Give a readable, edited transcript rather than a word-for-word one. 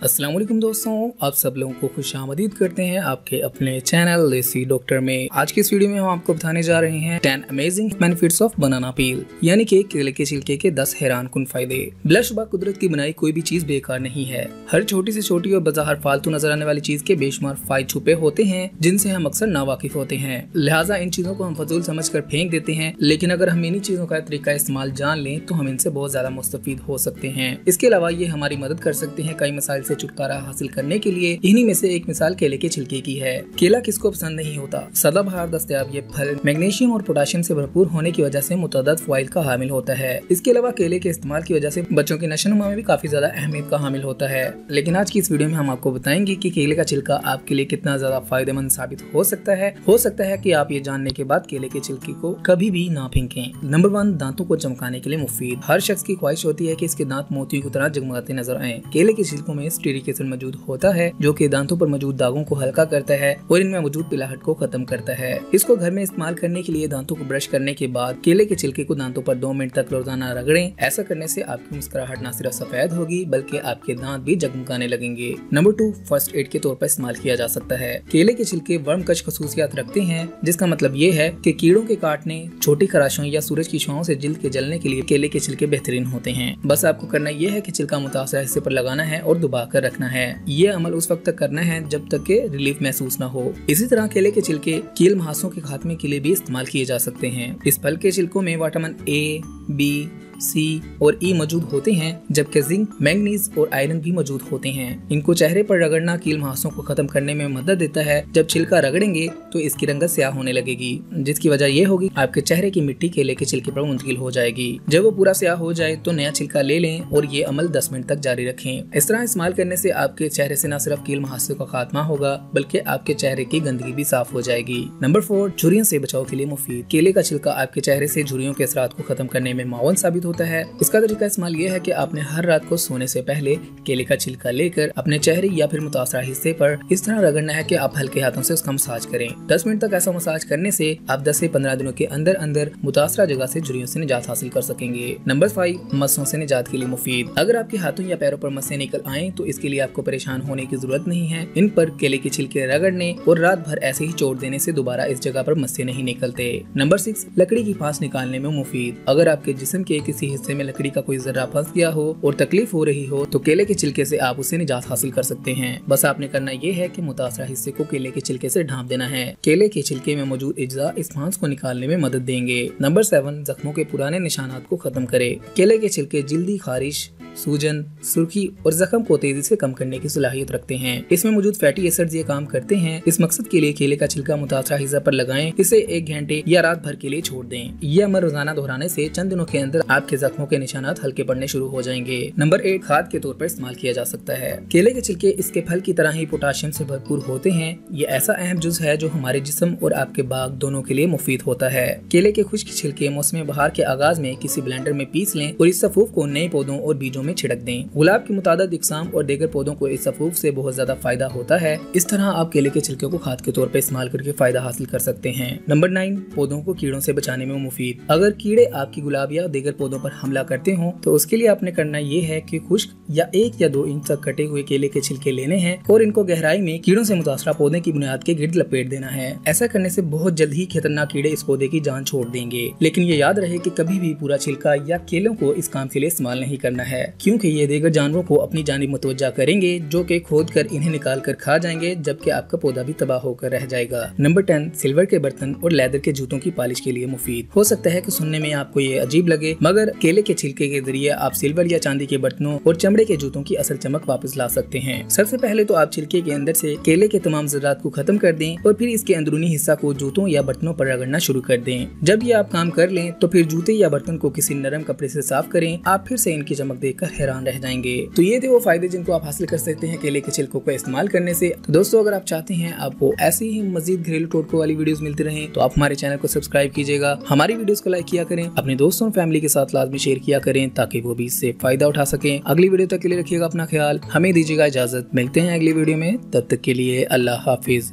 अस्सलाम वालेकुम दोस्तों, आप सब लोगों को खुशामदीद करते हैं आपके अपने चैनल देसी डॉक्टर में। आज की इस वीडियो में हम आपको बताने जा रहे हैं 10 अमेजिंग बेनिफिट्स ऑफ बनाना पील, यानी कि केले के छिलके के 10 हैरान कुन फायदे। बिलाशुबा कुदरत की बनाई कोई भी चीज बेकार नहीं है। हर छोटी से छोटी और बाजार फालतू नजर आने वाली चीज के बेशुमार फायदे छुपे होते हैं जिनसे हम अक्सर नावाकिफ होते हैं, लिहाजा इन चीजों को हम फजूल समझ कर फेंक देते हैं। लेकिन अगर हम इन्हीं चीजों का तरीका इस्तेमाल जान लें तो हम इनसे बहुत ज्यादा मुस्तफीद हो सकते हैं। इसके अलावा ये हमारी मदद कर सकते हैं कई मसाइल से छुटकारा हासिल करने के लिए। इन्हीं में से एक मिसाल केले के छिलके की है। केला किसको पसंद नहीं होता। सदाबहार दस्तयाब ये फल मैग्नीशियम और पोटेशियम से भरपूर होने की वजह से मुतअद्दिद फ़वाइद का हामिल होता है। इसके अलावा केले के इस्तेमाल की वजह से बच्चों की नशोनुमा में भी काफी ज्यादा अहमियत का हामिल होता है। लेकिन आज की इस वीडियो में हम आपको बताएंगे कि केले का छिलका आपके लिए कितना ज्यादा फायदेमंद साबित हो सकता है कि आप ये जानने के बाद केले के छिलके को कभी भी ना फेंकें। नंबर 1, दांतों को चमकाने के लिए मुफीद। हर शख्स की ख्वाहिश होती है कि इसके दांत मोतियों की तरह जगमगाते नजर आएं। केले के छिलकों में स्टीरिक एसिड मौजूद होता है जो कि दांतों पर मौजूद दागों को हल्का करता है और इनमें मौजूद पिलाहट को खत्म करता है। इसको घर में इस्तेमाल करने के लिए दांतों को ब्रश करने के बाद केले के छिलके को दांतों पर 2 मिनट तक रोजाना रगड़ें। ऐसा करने से आपकी मुस्कुराहट न सिर्फ सफेद होगी बल्कि आपके दांत भी जगमगाने लगेंगे। नंबर 2, फर्स्ट एड के तौर पर इस्तेमाल किया जा सकता है। केले के छिलके वर्मकश खसूसियात रखते हैं, जिसका मतलब ये है कि कीड़ों के काटने, छोटी खराशों या सूरज की छांव से जिल्द के जलने के लिए केले के छिलके बेहतरीन होते हैं। बस आपको करना यह है कि छिलका मुतासर हिस्से पर लगाना है और दबा कर रखना है। ये अमल उस वक्त तक करना है जब तक के रिलीफ महसूस न हो। इसी तरह केले के छिलके कील मुहासों के खात्मे के लिए भी इस्तेमाल किए जा सकते हैं। इस फल के छिलकों में विटामिन ए, बी, सी और ई मौजूद होते हैं, जबकि जिंक, मैंगनीज और आयरन भी मौजूद होते हैं। इनको चेहरे पर रगड़ना कील मुहासों को खत्म करने में मदद देता है। जब छिलका रगड़ेंगे तो इसकी रंगत स्याह होने लगेगी, जिसकी वजह यह होगी आपके चेहरे की मिट्टी केले के छिलके पर मुंतकिल हो जाएगी। जब वो पूरा स्याह हो जाए तो नया छिलका ले लें और ये अमल 10 मिनट तक जारी रखें। इस तरह इस्तेमाल करने से आपके चेहरे से न सिर्फ कील मुहासों का खात्मा होगा बल्कि आपके चेहरे की गंदगी भी साफ हो जाएगी। नंबर 4, झुर्रियों से बचाव के लिए मुफीद। केले का छिलका आपके चेहरे से झुर्रियों के असरात को खत्म करने में मावन साबित होता है। इसका तरीका इस्तेमाल यह है कि आपने हर रात को सोने से पहले केले का छिलका लेकर अपने चेहरे या फिर मुतासरा हिस्से पर इस तरह रगड़ना है कि आप हल्के हाथों से उसका मसाज करें। 10 मिनट तक ऐसा मसाज करने से आप 10 से 15 दिनों के अंदर अंदर मुतासरा जगह से झुर्रियों से निजात हासिल कर सकेंगे। नंबर 5, मस्सों से निजात के लिए मुफीद। अगर आपके हाथों या पैरों पर मस्सें निकल आएं तो इसके लिए आपको परेशान होने की जरूरत नहीं है। इन पर केले के छिलके रगड़ने और रात भर ऐसे ही छोड़ देने से दोबारा इस जगह पर मस्से नहीं निकलते। नंबर 6, लकड़ी की फांस निकालने में मुफीद। अगर आपके जिस्म के किसी हिस्से में लकड़ी का कोई जर्रा फंस गया हो और तकलीफ हो रही हो तो केले के छिलके से आप उसे निजात हासिल कर सकते हैं। बस आपने करना ये है कि मुतासरा हिस्से को केले के छिलके से ढांप देना है। केले के छिलके में मौजूद इज्जा इस फांस को निकालने में मदद देंगे। नंबर 7, जख्मों के पुराने निशानात को खत्म करे। केले के छिलके जल्दी खारिश, सूजन, सुर्खी और जख्म को तेजी से कम करने की सलाहियत रखते हैं। इसमें मौजूद फैटी एसिड्स ये काम करते हैं। इस मकसद के लिए केले का छिलका मुतासरा हिस्सा पर लगाएं, इसे 1 घंटे या रात भर के लिए छोड़ दें। यह अमल रोजाना दोहराने से चंद दिनों के अंदर आपके जख्मों के निशानात हल्के पड़ने शुरू हो जाएंगे। नंबर 8, खाद के तौर पर इस्तेमाल किया जा सकता है। केले के छिलके इसके फल की तरह ही पोटेशियम से भरपूर होते हैं। ये ऐसा अहम जुज़ है जो हमारे जिस्म और आपके बाग दोनों के लिए मुफीद होता है। केले के खुश्क छिलके मौसम बहार के आगाज में किसी ब्लेंडर में पीस लें और इस सफूफ को नए पौधों और बीजों में छिड़क दें। गुलाब की मुतादिद इकसाम और दीगर पौधों को इस सफूफ से बहुत ज्यादा फायदा होता है। इस तरह आप केले के छिलके को खाद के तौर पर इस्तेमाल करके फायदा हासिल कर सकते हैं। नंबर 9, पौधों को कीड़ों से बचाने में मुफीद। अगर कीड़े आपकी गुलाब या दीगर पौधों पर हमला करते हो तो उसके लिए आपने करना ये है कि खुश्क या 1 या 2 इंच तक कटे हुए केले के छिलके लेने हैं और इनको गहराई में कीड़ों से मुतासरा पौधे की बुनियाद के गिर्द लपेट देना है। ऐसा करने से बहुत जल्द ही खतरनाक कीड़े इस पौधे की जान छोड़ देंगे। लेकिन ये याद रहे कि कभी भी पूरा छिलका या केलों को इस काम के लिए इस्तेमाल नहीं करना है, क्योंकि ये दीगर जानवरों को अपनी जानिब मुतवज्जा करेंगे जो कि खोद कर इन्हें निकाल कर खा जाएंगे, जबकि आपका पौधा भी तबाह होकर रह जाएगा। नंबर 10, सिल्वर के बर्तन और लेदर के जूतों की पॉलिश के लिए मुफीद। हो सकता है कि सुनने में आपको ये अजीब लगे, मगर केले के छिलके के जरिए आप सिल्वर या चांदी के बर्तनों और चमड़े के जूतों की असल चमक वापस ला सकते हैं। सबसे पहले तो आप छिलके के अंदर से केले के तमाम ज़रात को खत्म कर दें और फिर इसके अंदरूनी हिस्सा को जूतों या बर्तनों पर रगड़ना शुरू कर दें। जब ये आप काम कर लें तो फिर जूते या बर्तन को किसी नरम कपड़े से साफ करें। आप फिर से इनकी चमक देखकर हैरान रह जाएंगे। तो ये थे वो फायदे जिनको आप हासिल कर सकते हैं केले के छिलकों को इस्तेमाल करने से। तो दोस्तों, अगर आप चाहते हैं आपको ऐसी ही मजीद घरेलू टोटकों वाली वीडियोस मिलती रहें तो आप हमारे चैनल को सब्सक्राइब कीजिएगा, हमारी वीडियोस को लाइक किया करें, अपने दोस्तों और फैमिली के साथ लाजमी शेयर किया करें ताकि वो भी इससे फायदा उठा सकें। अगली वीडियो तक के लिए रखिएगा अपना ख्याल, हमें दीजिएगा इजाजत। मिलते हैं अगली वीडियो में, तब तक के लिए अल्लाह हाफिज।